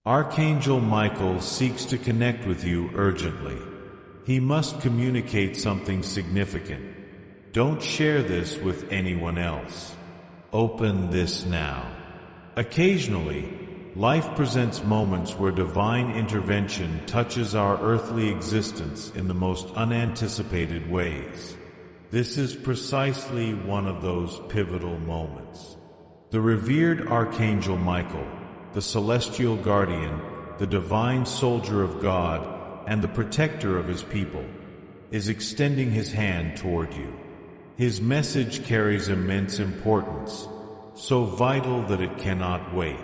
Archangel Michael seeks to connect with you urgently. He must communicate something significant. Don't share this with anyone else. Open this now. Occasionally, life presents moments where divine intervention touches our earthly existence in the most unanticipated ways. This is precisely one of those pivotal moments. The revered Archangel Michael, the celestial guardian, the divine soldier of God, and the protector of his people, is extending his hand toward you. His message carries immense importance, so vital that it cannot wait.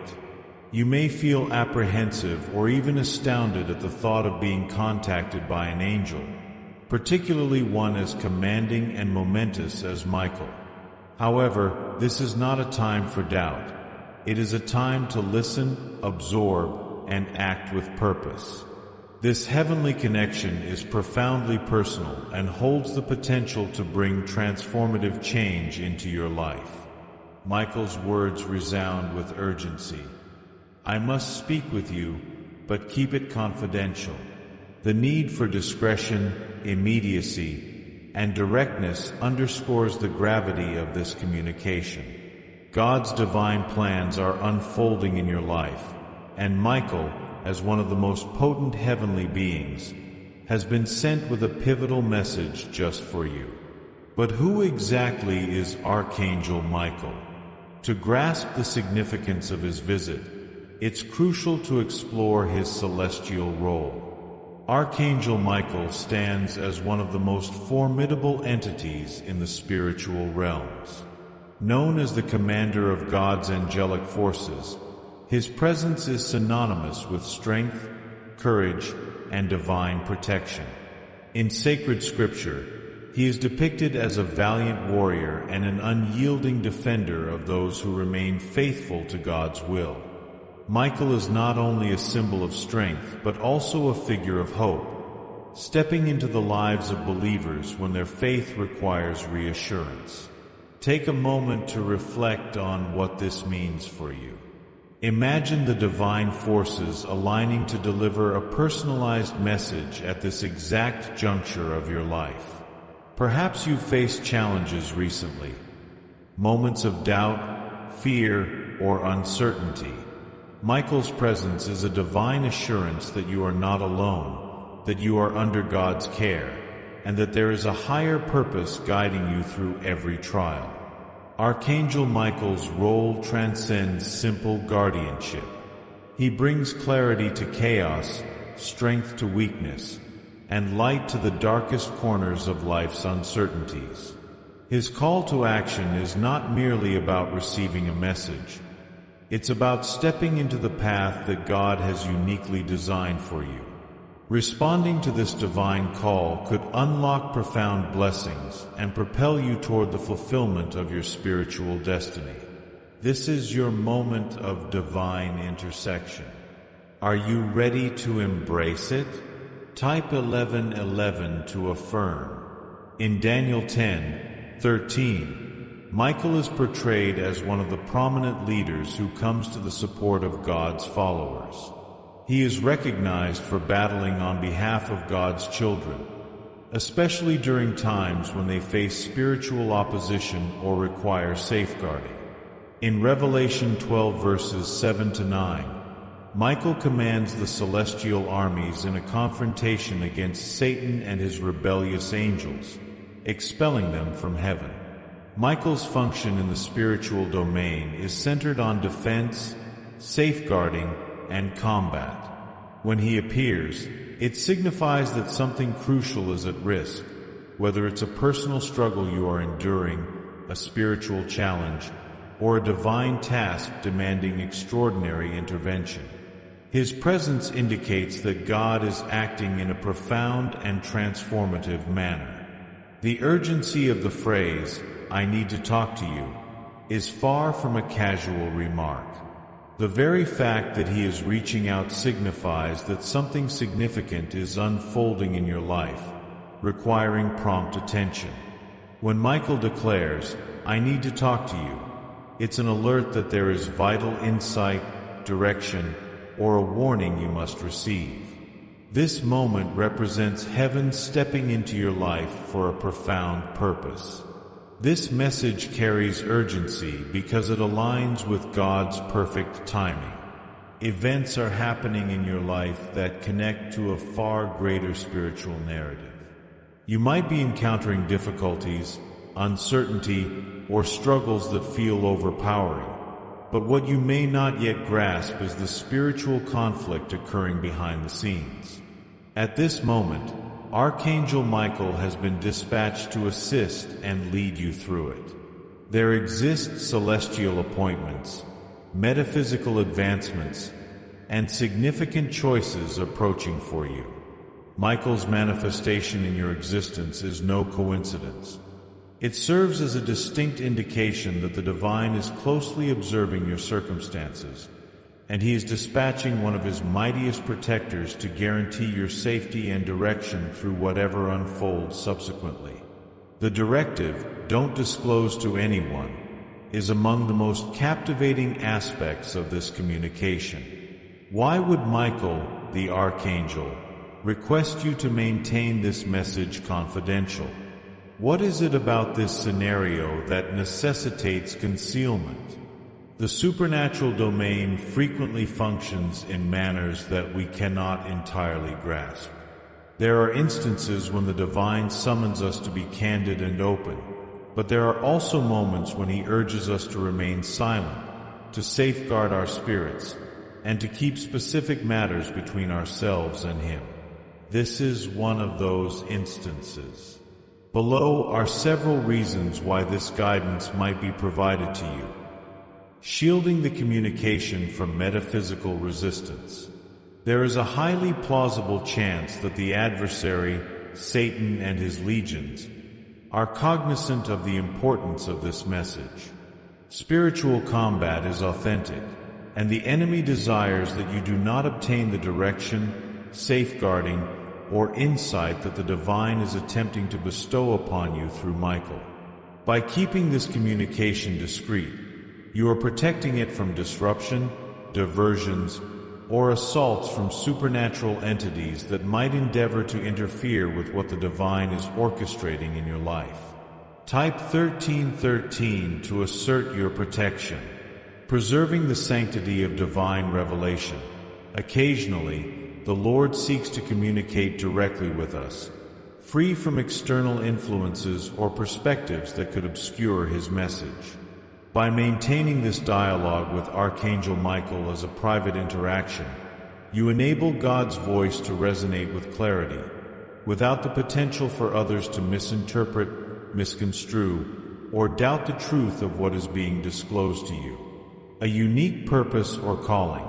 You may feel apprehensive or even astounded at the thought of being contacted by an angel, particularly one as commanding and momentous as Michael. However, this is not a time for doubt. It is a time to listen, absorb, and act with purpose. This heavenly connection is profoundly personal and holds the potential to bring transformative change into your life. Michael's words resound with urgency. I must speak with you, but keep it confidential. The need for discretion, immediacy, and directness underscores the gravity of this communication. God's divine plans are unfolding in your life, and Michael, as one of the most potent heavenly beings, has been sent with a pivotal message just for you. But who exactly is Archangel Michael? To grasp the significance of his visit, it's crucial to explore his celestial role. Archangel Michael stands as one of the most formidable entities in the spiritual realms. Known as the commander of God's angelic forces, his presence is synonymous with strength, courage, and divine protection. In sacred scripture, he is depicted as a valiant warrior and an unyielding defender of those who remain faithful to God's will. Michael is not only a symbol of strength, but also a figure of hope, stepping into the lives of believers when their faith requires reassurance. Take a moment to reflect on what this means for you. Imagine the divine forces aligning to deliver a personalized message at this exact juncture of your life. Perhaps you've faced challenges recently, moments of doubt, fear, or uncertainty. Michael's presence is a divine assurance that you are not alone, that you are under God's care, and that there is a higher purpose guiding you through every trial. Archangel Michael's role transcends simple guardianship. He brings clarity to chaos, strength to weakness, and light to the darkest corners of life's uncertainties. His call to action is not merely about receiving a message. It's about stepping into the path that God has uniquely designed for you. Responding to this divine call could unlock profound blessings and propel you toward the fulfillment of your spiritual destiny. This is your moment of divine intersection. Are you ready to embrace it? Type 1111 to affirm. In Daniel 10:13, Michael is portrayed as one of the prominent leaders who comes to the support of God's followers. He is recognized for battling on behalf of God's children, especially during times when they face spiritual opposition or require safeguarding. In Revelation 12 verses 7 to 9, Michael commands the celestial armies in a confrontation against Satan and his rebellious angels, expelling them from heaven. Michael's function in the spiritual domain is centered on defense, safeguarding, and combat. When he appears, it signifies that something crucial is at risk, whether it's a personal struggle you are enduring, a spiritual challenge, or a divine task demanding extraordinary intervention. His presence indicates that God is acting in a profound and transformative manner. The urgency of the phrase, "I need to talk to you," is far from a casual remark. The very fact that he is reaching out signifies that something significant is unfolding in your life, requiring prompt attention. When Michael declares, "I need to talk to you," it's an alert that there is vital insight, direction, or a warning you must receive. This moment represents heaven stepping into your life for a profound purpose. This message carries urgency because it aligns with God's perfect timing. Events are happening in your life that connect to a far greater spiritual narrative. You might be encountering difficulties, uncertainty, or struggles that feel overpowering. But what you may not yet grasp is the spiritual conflict occurring behind the scenes. At this moment, Archangel Michael has been dispatched to assist and lead you through it. There exist celestial appointments, metaphysical advancements, and significant choices approaching for you. Michael's manifestation in your existence is no coincidence. It serves as a distinct indication that the divine is closely observing your circumstances, and he is dispatching one of his mightiest protectors to guarantee your safety and direction through whatever unfolds subsequently. The directive, "Don't disclose to anyone," is among the most captivating aspects of this communication. Why would Michael, the Archangel, request you to maintain this message confidential? What is it about this scenario that necessitates concealment? The supernatural domain frequently functions in manners that we cannot entirely grasp. There are instances when the divine summons us to be candid and open, but there are also moments when he urges us to remain silent, to safeguard our spirits, and to keep specific matters between ourselves and him. This is one of those instances. Below are several reasons why this guidance might be provided to you. Shielding the communication from metaphysical resistance. There is a highly plausible chance that the adversary, Satan and his legions, are cognizant of the importance of this message. Spiritual combat is authentic, and the enemy desires that you do not obtain the direction, safeguarding, or insight that the divine is attempting to bestow upon you through Michael. By keeping this communication discreet, you are protecting it from disruption, diversions, or assaults from supernatural entities that might endeavor to interfere with what the divine is orchestrating in your life. Type 1313 to assert your protection. Preserving the sanctity of divine revelation. Occasionally, the Lord seeks to communicate directly with us, free from external influences or perspectives that could obscure his message. By maintaining this dialogue with Archangel Michael as a private interaction, you enable God's voice to resonate with clarity, without the potential for others to misinterpret, misconstrue, or doubt the truth of what is being disclosed to you. A unique purpose or calling.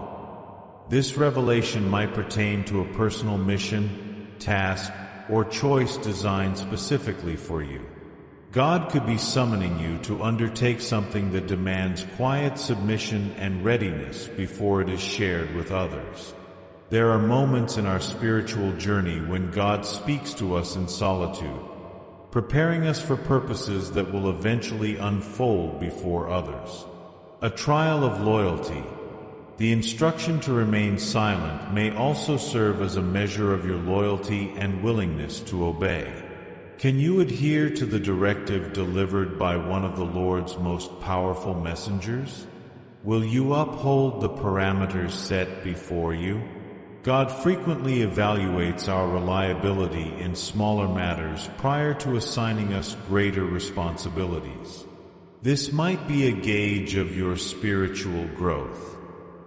This revelation might pertain to a personal mission, task, or choice designed specifically for you. God could be summoning you to undertake something that demands quiet submission and readiness before it is shared with others. There are moments in our spiritual journey when God speaks to us in solitude, preparing us for purposes that will eventually unfold before others. A trial of loyalty. The instruction to remain silent may also serve as a measure of your loyalty and willingness to obey. Can you adhere to the directive delivered by one of the Lord's most powerful messengers? Will you uphold the parameters set before you? God frequently evaluates our reliability in smaller matters prior to assigning us greater responsibilities. This might be a gauge of your spiritual growth.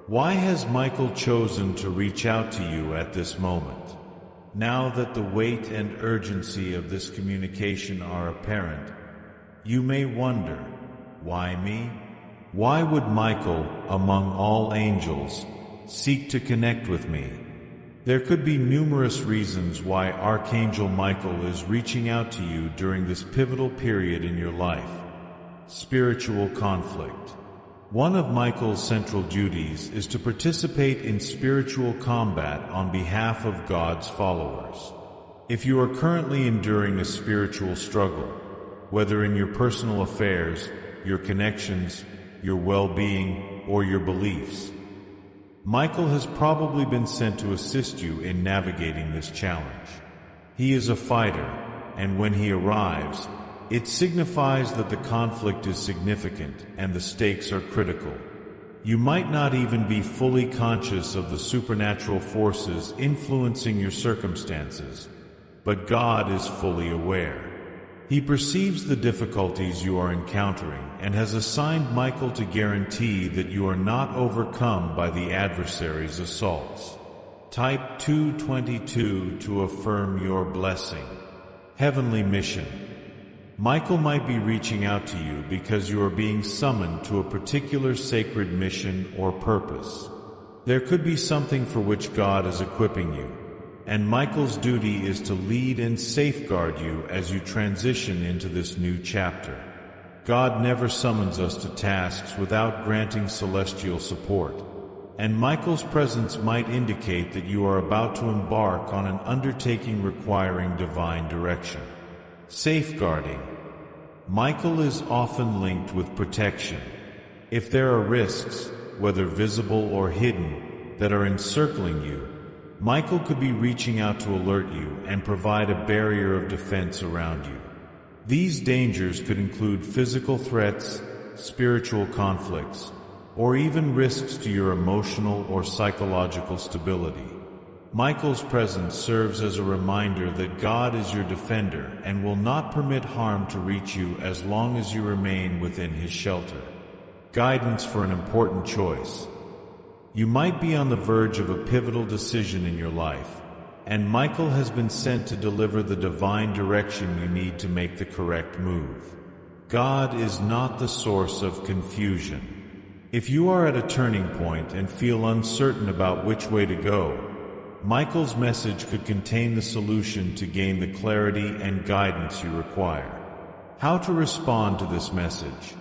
Why has Michael chosen to reach out to you at this moment? Now that the weight and urgency of this communication are apparent, you may wonder, why me? Why would Michael, among all angels, seek to connect with me? There could be numerous reasons why Archangel Michael is reaching out to you during this pivotal period in your life. Spiritual conflict. One of Michael's central duties is to participate in spiritual combat on behalf of God's followers. If you are currently enduring a spiritual struggle, whether in your personal affairs, your connections, your well-being, or your beliefs, Michael has probably been sent to assist you in navigating this challenge. He is a fighter, and when he arrives, it signifies that the conflict is significant and the stakes are critical. You might not even be fully conscious of the supernatural forces influencing your circumstances, but God is fully aware. He perceives the difficulties you are encountering and has assigned Michael to guarantee that you are not overcome by the adversary's assaults. Type 222 to affirm your blessing. Heavenly mission. Michael might be reaching out to you because you are being summoned to a particular sacred mission or purpose. There could be something for which God is equipping you, and Michael's duty is to lead and safeguard you as you transition into this new chapter. God never summons us to tasks without granting celestial support, and Michael's presence might indicate that you are about to embark on an undertaking requiring divine direction. Safeguarding. Michael is often linked with protection. If there are risks, whether visible or hidden, that are encircling you, Michael could be reaching out to alert you and provide a barrier of defense around you. These dangers could include physical threats, spiritual conflicts, or even risks to your emotional or psychological stability. Michael's presence serves as a reminder that God is your defender and will not permit harm to reach you as long as you remain within His shelter. Guidance for an important choice. You might be on the verge of a pivotal decision in your life, and Michael has been sent to deliver the divine direction you need to make the correct move. God is not the source of confusion. If you are at a turning point and feel uncertain about which way to go, Michael's message could contain the solution to gain the clarity and guidance you require. How to respond to this message?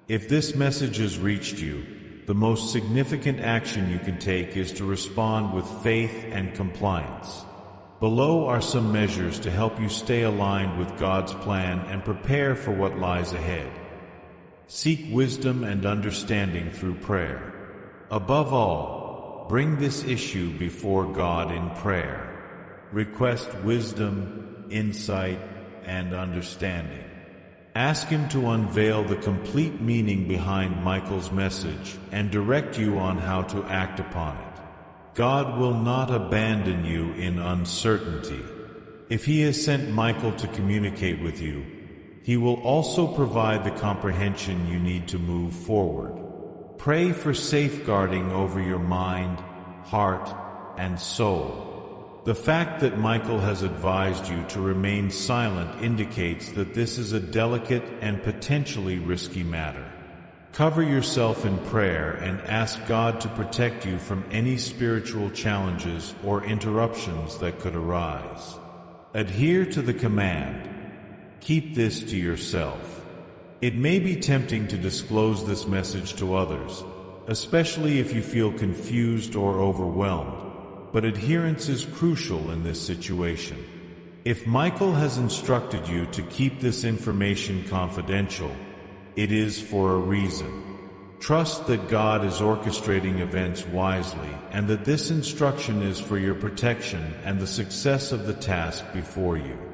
If this message has reached you, the most significant action you can take is to respond with faith and compliance. Below are some measures to help you stay aligned with God's plan and prepare for what lies ahead. Seek wisdom and understanding through prayer. Above all, bring this issue before God in prayer. Request wisdom, insight, and understanding. Ask Him to unveil the complete meaning behind Michael's message and direct you on how to act upon it. God will not abandon you in uncertainty. If He has sent Michael to communicate with you, He will also provide the comprehension you need to move forward. Pray for safeguarding over your mind, heart, and soul. The fact that Michael has advised you to remain silent indicates that this is a delicate and potentially risky matter. Cover yourself in prayer and ask God to protect you from any spiritual challenges or interruptions that could arise. Adhere to the command. Keep this to yourself. It may be tempting to disclose this message to others, especially if you feel confused or overwhelmed, but adherence is crucial in this situation. If Michael has instructed you to keep this information confidential, it is for a reason. Trust that God is orchestrating events wisely and that this instruction is for your protection and the success of the task before you.